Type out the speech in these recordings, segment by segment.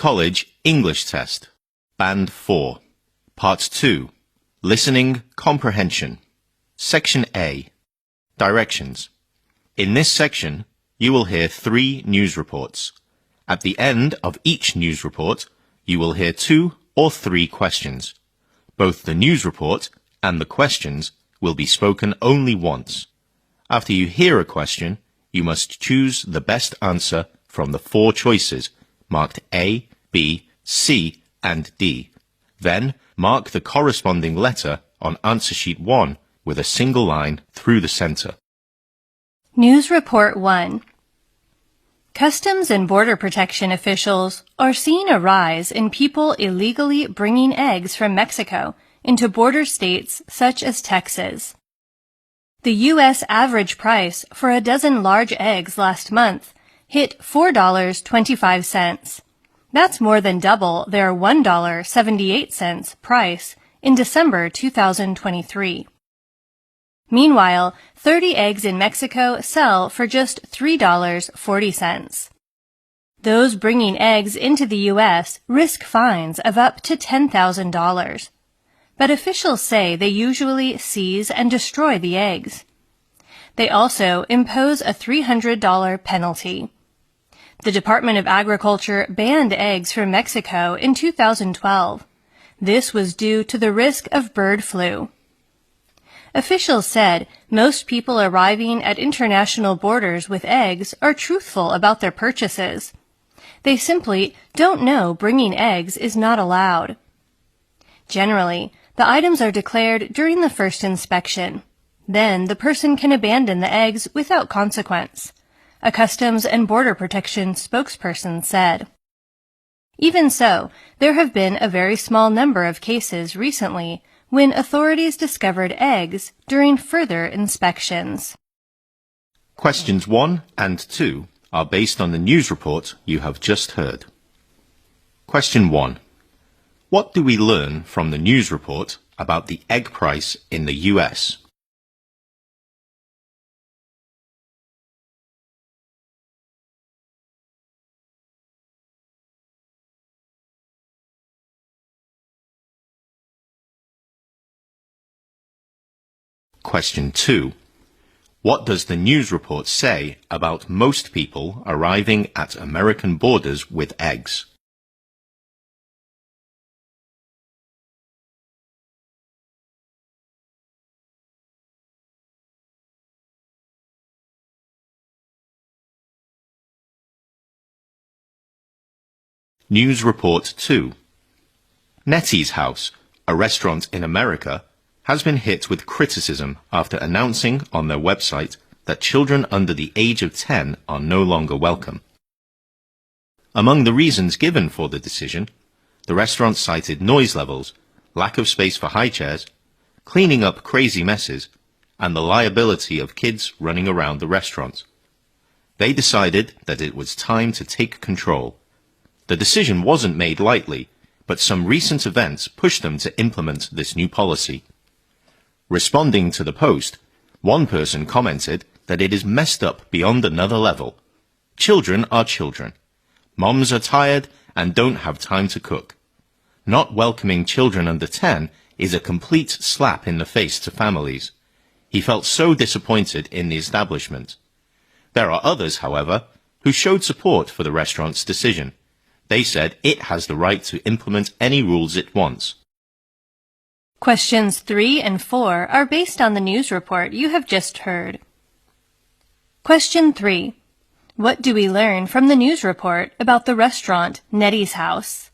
College English Test, Band 4, Part 2, Listening Comprehension, Section A, Directions. In this section, you will hear 3 news reports. At the end of each news report, you will hear 2 or 3 questions. Both the news report and the questions will be spoken only once. After you hear a question, you must choose the best answer from the 4 choices marked A, B, C, and D. Then, mark the corresponding letter on answer sheet 1 with a single line through the center. News Report 1. Customs and Border Protection officials are seeing a rise in people illegally bringing eggs from Mexico into border states such as Texas. The U.S. average price for a dozen large eggs last month hit $4.25. That's more than double their $1.78 price in December 2023. Meanwhile, 30 eggs in Mexico sell for just $3.40. Those bringing eggs into the U.S. risk fines of up to $10,000. But officials say they usually seize and destroy the eggs. They also impose a $300 penalty. The Department of Agriculture banned eggs from Mexico in 2012. This was due to the risk of bird flu. Officials said most people arriving at international borders with eggs are truthful about their purchases. They simply don't know bringing eggs is not allowed. Generally, the items are declared during the first inspection. Then the person can abandon the eggs without consequence, a Customs and Border Protection spokesperson said. Even so, there have been a very small number of cases recently when authorities discovered eggs during further inspections. Questions 1 and 2 are based on the news report you have just heard. Question 1. What do we learn from the news report about the egg price in the US? Question 2. What does the news report say about most people arriving at American borders with eggs? News Report 2. Nettie's House, a restaurant in America, has been hit with criticism after announcing on their website that children under the age of 10 are no longer welcome. Among the reasons given for the decision, the restaurant cited noise levels, lack of space for high chairs, cleaning up crazy messes, and the liability of kids running around the restaurant. They decided that it was time to take control. The decision wasn't made lightly, but some recent events pushed them to implement this new policy. Responding to the post, one person commented that it is messed up beyond another level. Children are children. Moms are tired and don't have time to cook. Not welcoming children under 10 is a complete slap in the face to families. He felt so disappointed in the establishment. There are others, however, who showed support for the restaurant's decision. They said it has the right to implement any rules it wants. Questions 3 and 4 are based on the news report you have just heard. Question 3. What do we learn from the news report about the restaurant Nettie's House?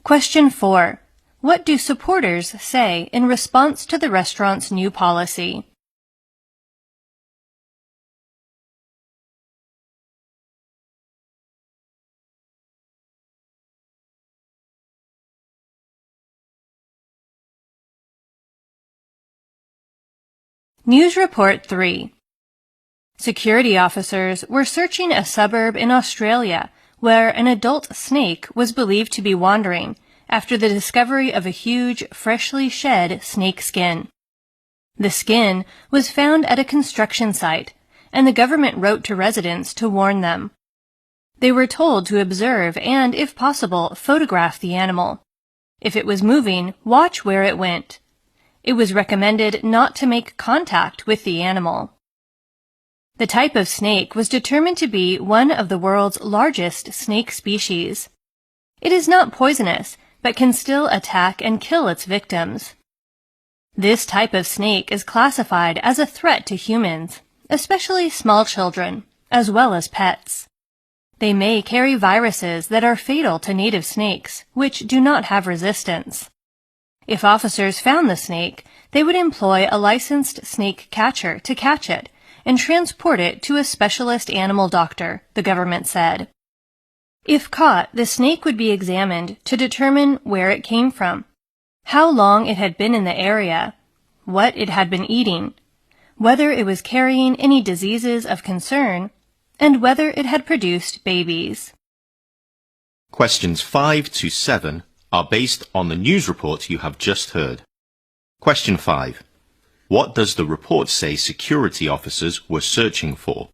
Question 4. What do supporters say in response to the restaurant's new policy? News Report 3. Security officers were searching a suburb in Australia where an adult snake was believed to be wandering after the discovery of a huge, freshly shed snake skin. The skin was found at a construction site, and the government wrote to residents to warn them. They were told to observe and, if possible, photograph the animal. If it was moving, watch where it went. It was recommended not to make contact with the animal. The type of snake was determined to be one of the world's largest snake species. It is not poisonous, but can still attack and kill its victims. This type of snake is classified as a threat to humans, especially small children, as well as pets. They may carry viruses that are fatal to native snakes, which do not have resistance. If officers found the snake, they would employ a licensed snake catcher to catch it and transport it to a specialist animal doctor, the government said. If caught, the snake would be examined to determine where it came from, how long it had been in the area, what it had been eating, whether it was carrying any diseases of concern, and whether it had produced babies. Questions 5 to 7 are based on the news report you have just heard. Question 5. What does the report say security officers were searching for?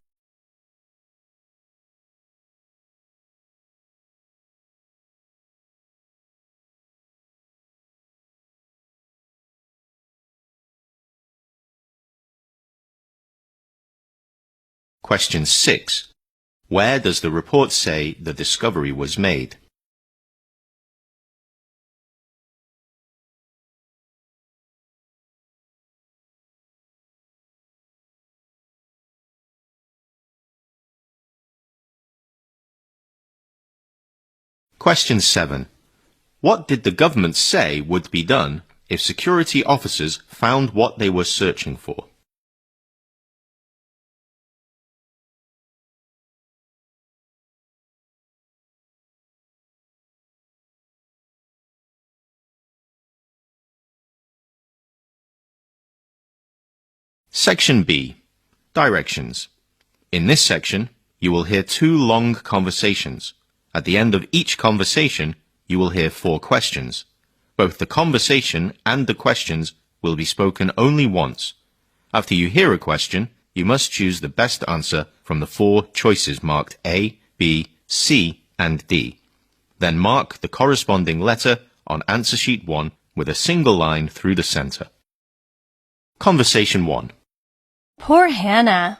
Question 6. Where does the report say the discovery was made? Question 7. What did the government say would be done if security officers found what they were searching for? Section B. Directions. In this section, you will hear 2 long conversations. At the end of each conversation, you will hear 4 questions. Both the conversation and the questions will be spoken only once. After you hear a question, you must choose the best answer from the 4 choices marked A, B, C, and D. Then mark the corresponding letter on answer sheet 1 with a single line through the center. Conversation 1. Poor Hannah.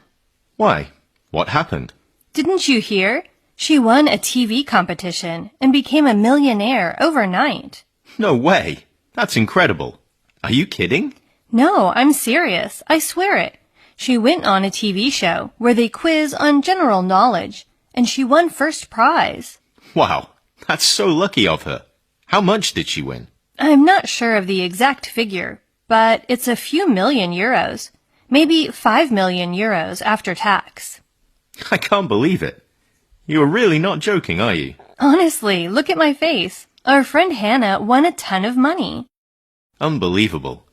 Why? What happened? Didn't you hear? She won a TV competition and became a millionaire overnight. No way. That's incredible. Are you kidding? No, I'm serious. I swear it. She went on a TV show where they quiz on general knowledge, and she won first prize. Wow, that's so lucky of her. How much did she win? I'm not sure of the exact figure, but it's a few million euros. Maybe 5 million euros after tax. I can't believe it. You're really not joking, are you? Honestly, look at my face. Our friend Hannah won a ton of money. Unbelievable.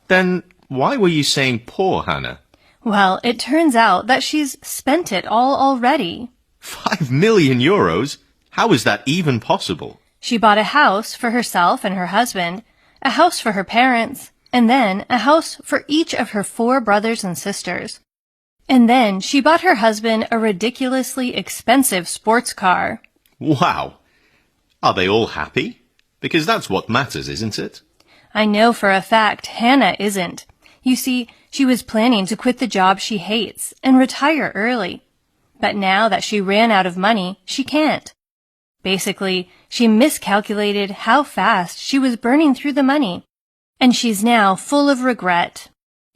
Then why were you saying poor Hannah? Well, it turns out that she's spent it all already. 5 million euros? How is that even possible? She bought a house for herself and her husband, a house for her parents, and then a house for each of her 4 brothers and sisters. And then she bought her husband a ridiculously expensive sports car. Wow. Are they all happy? Because that's what matters, isn't it? I know for a fact Hannah isn't. You see, she was planning to quit the job she hates and retire early. But now that she ran out of money, she can't. Basically, she miscalculated how fast she was burning through the money. And she's now full of regret.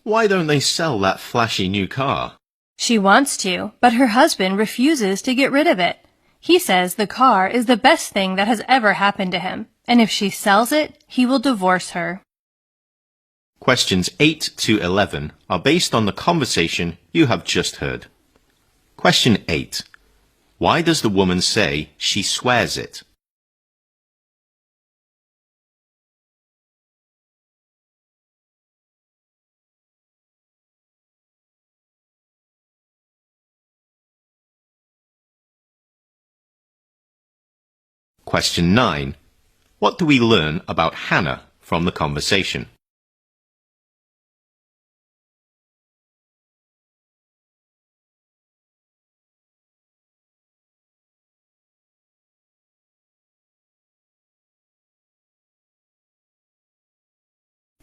Why don't they sell that flashy new car? She wants to, but her husband refuses to get rid of it. He says the car is the best thing that has ever happened to him, and if she sells it, he will divorce her. Questions 8 to 11 are based on the conversation you have just heard. Question 8. Why does the woman say she swears it? Question 9. What do we learn about Hannah from the conversation?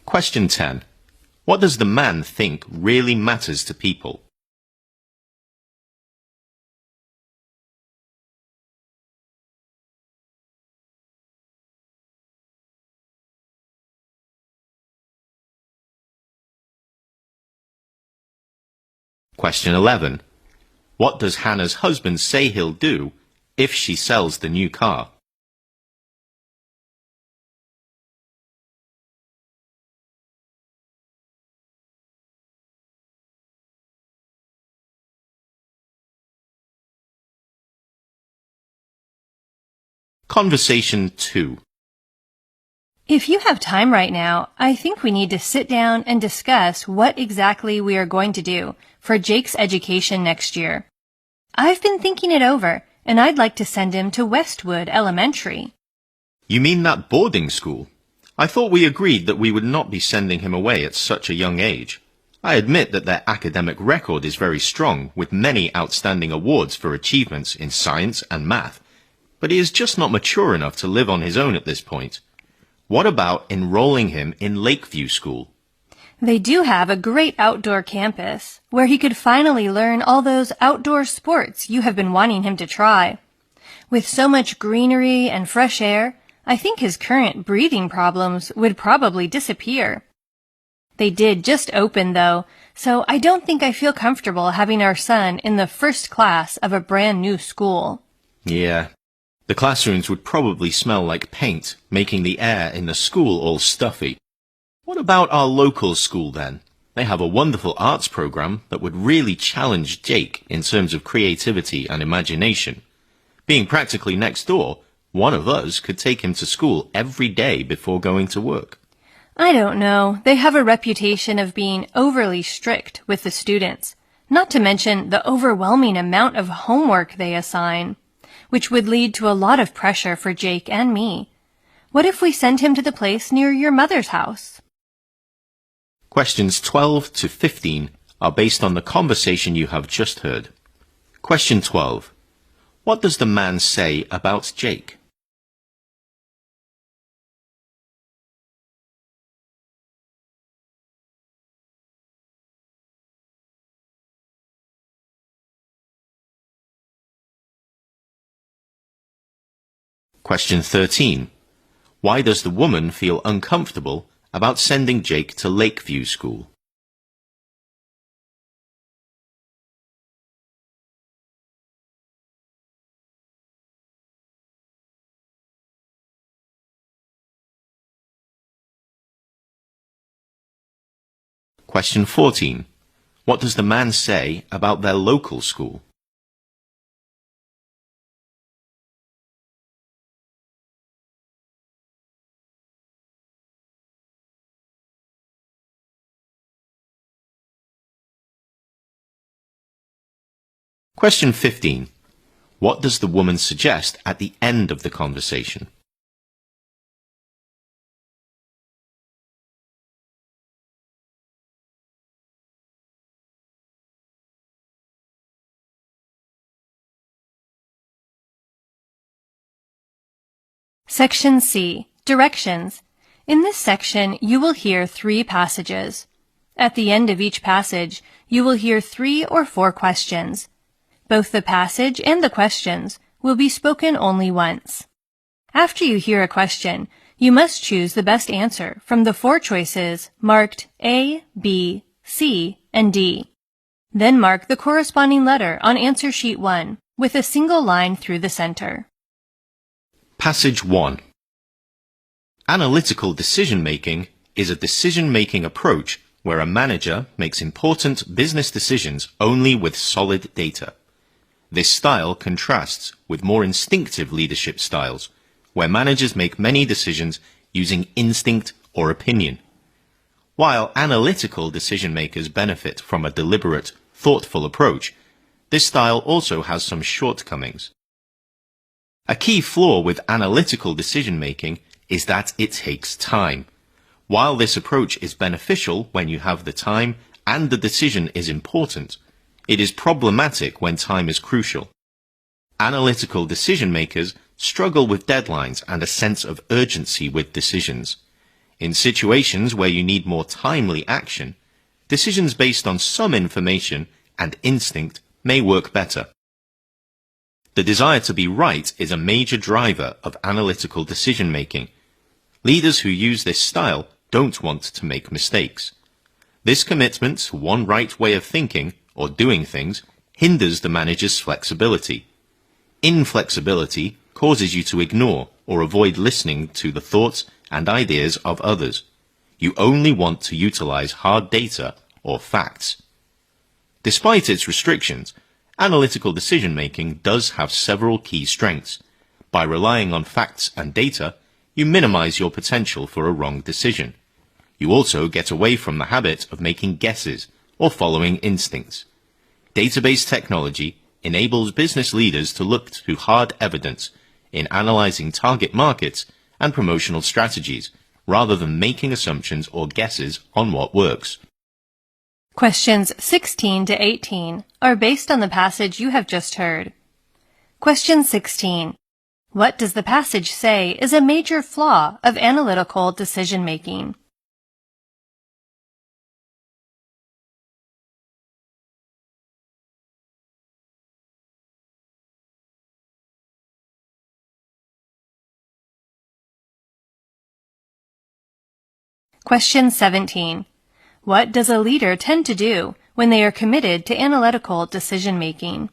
Question 10. What does the man think really matters to people? Question 11. What does Hannah's husband say he'll do if she sells the new car? Conversation 2. If you have time right now, I think we need to sit down and discuss what exactly we are going to do for Jake's education next year. I've been thinking it over, and I'd like to send him to Westwood Elementary. You mean that boarding school? I thought we agreed that we would not be sending him away at such a young age. I admit that their academic record is very strong, with many outstanding awards for achievements in science and math. But he is just not mature enough to live on his own at this point. What about enrolling him in Lakeview School? They do have a great outdoor campus, where he could finally learn all those outdoor sports you have been wanting him to try. With so much greenery and fresh air, I think his current breathing problems would probably disappear. They did just open, though, so I don't think I feel comfortable having our son in the first class of a brand new school. Yeah. The classrooms would probably smell like paint, making the air in the school all stuffy. What about our local school then? They have a wonderful arts program that would really challenge Jake in terms of creativity and imagination. Being practically next door, one of us could take him to school every day before going to work. I don't know. They have a reputation of being overly strict with the students, not to mention the overwhelming amount of homework they assign, which would lead to a lot of pressure for Jake and me. What if we send him to the place near your mother's house? Questions 12 to 15 are based on the conversation you have just heard. Question 12. What does the man say about Jake? Question 13. Why does the woman feel uncomfortable about sending Jake to Lakeview School? Question 14. What does the man say about their local school? Question 15. What does the woman suggest at the end of the conversation? Section C. Directions. In this section, you will hear 3 passages. At the end of each passage, you will hear 3 or 4 questions. Both the passage and the questions will be spoken only once. After you hear a question, you must choose the best answer from the 4 choices marked A, B, C, and D. Then mark the corresponding letter on answer sheet 1 with a single line through the center. Passage 1. Analytical decision-making is a decision-making approach where a manager makes important business decisions only with solid data. This style contrasts with more instinctive leadership styles, where managers make many decisions using instinct or opinion. While analytical decision-makers benefit from a deliberate, thoughtful approach, this style also has some shortcomings. A key flaw with analytical decision-making is that it takes time. While this approach is beneficial when you have the time and the decision is important, it is problematic when time is crucial. Analytical decision-makers struggle with deadlines and a sense of urgency with decisions. In situations where you need more timely action, decisions based on some information and instinct may work better. The desire to be right is a major driver of analytical decision-making. Leaders who use this style don't want to make mistakes. This commitment to one right way of thinking or doing things hinders the manager's flexibility. Inflexibility causes you to ignore or avoid listening to the thoughts and ideas of others. You only want to utilize hard data or facts. Despite its restrictions, analytical decision-making does have several key strengths. By relying on facts and data, you minimize your potential for a wrong decision. You also get away from the habit of making guesses or following instincts. Database technology enables business leaders to look to hard evidence in analyzing target markets and promotional strategies, rather than making assumptions or guesses on what works. Questions 16 to 18 are based on the passage you have just heard. Question 16. What does the passage say is a major flaw of analytical decision-making? Question 17. What does a leader tend to do when they are committed to analytical decision-making?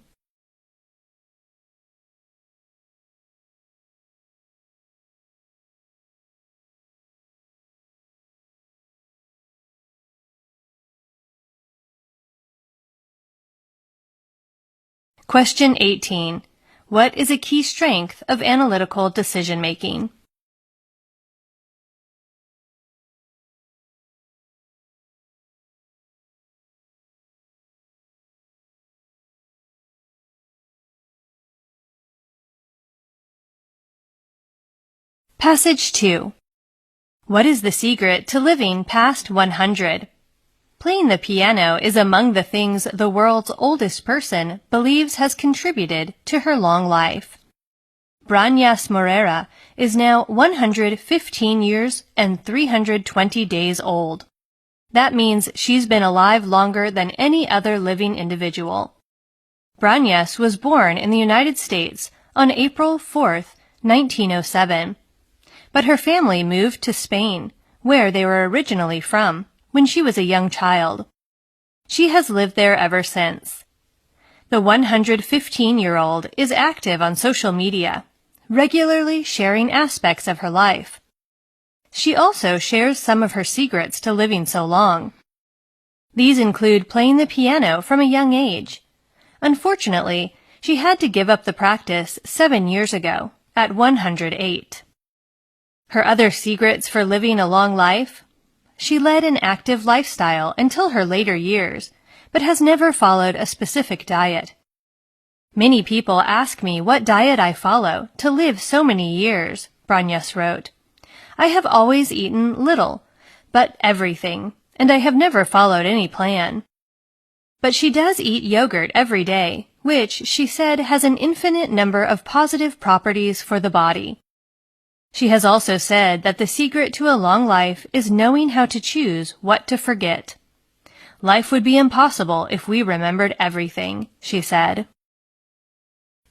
Question 18. What is a key strength of analytical decision-making? Passage 2. What is the secret to living past 100? Playing the piano is among the things the world's oldest person believes has contributed to her long life. Branyas Morera is now 115 years and 320 days old. That means she's been alive longer than any other living individual. Branyas was born in the United States on April 4, 1907. But her family moved to Spain, where they were originally from, when she was a young child. She has lived there ever since. The 115-year-old is active on social media, regularly sharing aspects of her life. She also shares some of her secrets to living so long. These include playing the piano from a young age. Unfortunately, she had to give up the practice 7 years ago, at 108. Her other secrets for living a long life? She led an active lifestyle until her later years, but has never followed a specific diet. Many people ask me what diet I follow to live so many years, Branyas wrote. I have always eaten little, but everything, and I have never followed any plan. But she does eat yogurt every day, which, she said, has an infinite number of positive properties for the body. She has also said that the secret to a long life is knowing how to choose what to forget. Life would be impossible if we remembered everything, she said.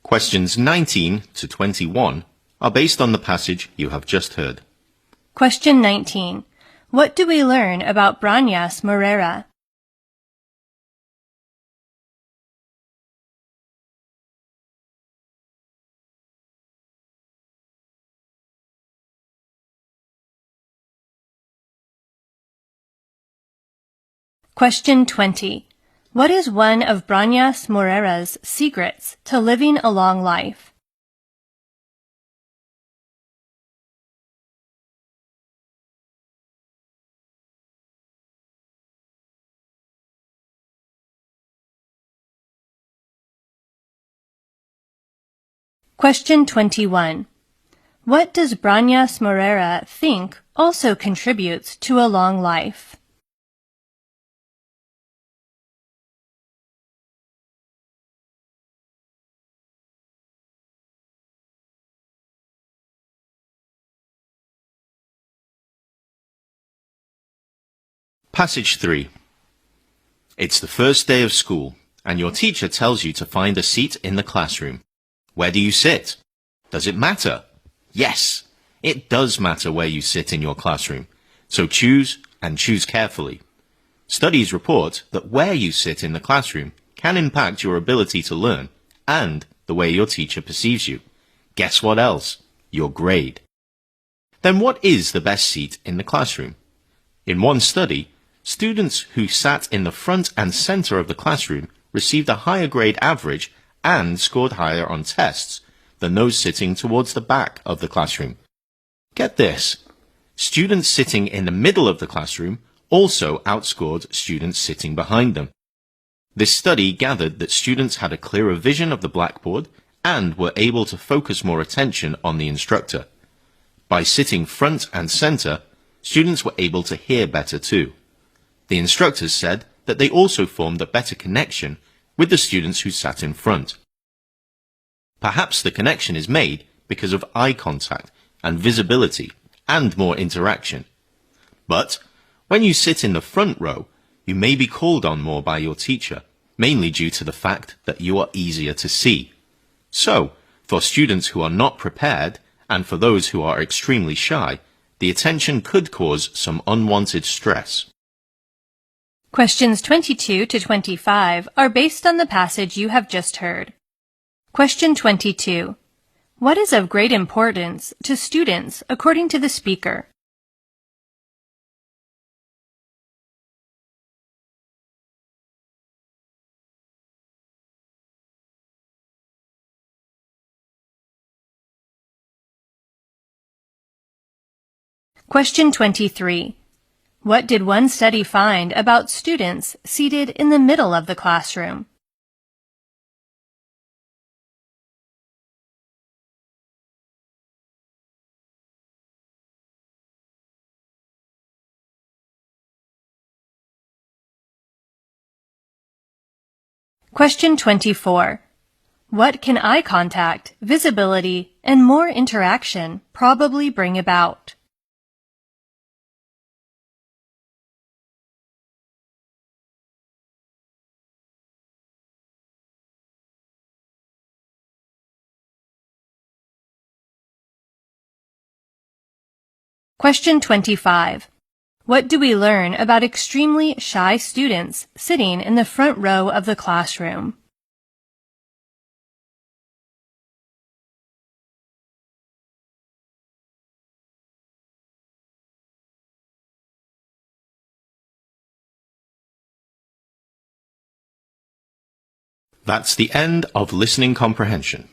Questions 19 to 21 are based on the passage you have just heard. Question 19. What do we learn about Branyas Morera? Question 20. What is one of Branyas Morera's secrets to living a long life? Question 21. What does Brañas Morera think also contributes to a long life? Passage 3. It's the first day of school, and your teacher tells you to find a seat in the classroom. Where do you sit? Does it matter? Yes, it does matter where you sit in your classroom. So choose, and choose carefully. Studies report that where you sit in the classroom can impact your ability to learn and the way your teacher perceives you. Guess what else? Your grade. Then what is the best seat in the classroom? In one study, students who sat in the front and center of the classroom received a higher grade average and scored higher on tests than those sitting towards the back of the classroom. Get this. Students sitting in the middle of the classroom also outscored students sitting behind them. This study gathered that students had a clearer vision of the blackboard and were able to focus more attention on the instructor. By sitting front and center, students were able to hear better too. The instructors said that they also formed a better connection with the students who sat in front. Perhaps the connection is made because of eye contact and visibility and more interaction. But when you sit in the front row, you may be called on more by your teacher, mainly due to the fact that you are easier to see. So, for students who are not prepared and for those who are extremely shy, the attention could cause some unwanted stress. Questions 22 to 25 are based on the passage you have just heard. Question 22. What is of great importance to students according to the speaker? Question 23. What did one study find about students seated in the middle of the classroom? Question 24. What can eye contact, visibility, and more interaction probably bring about? Question 25. What do we learn about extremely shy students sitting in the front row of the classroom? That's the end of listening comprehension.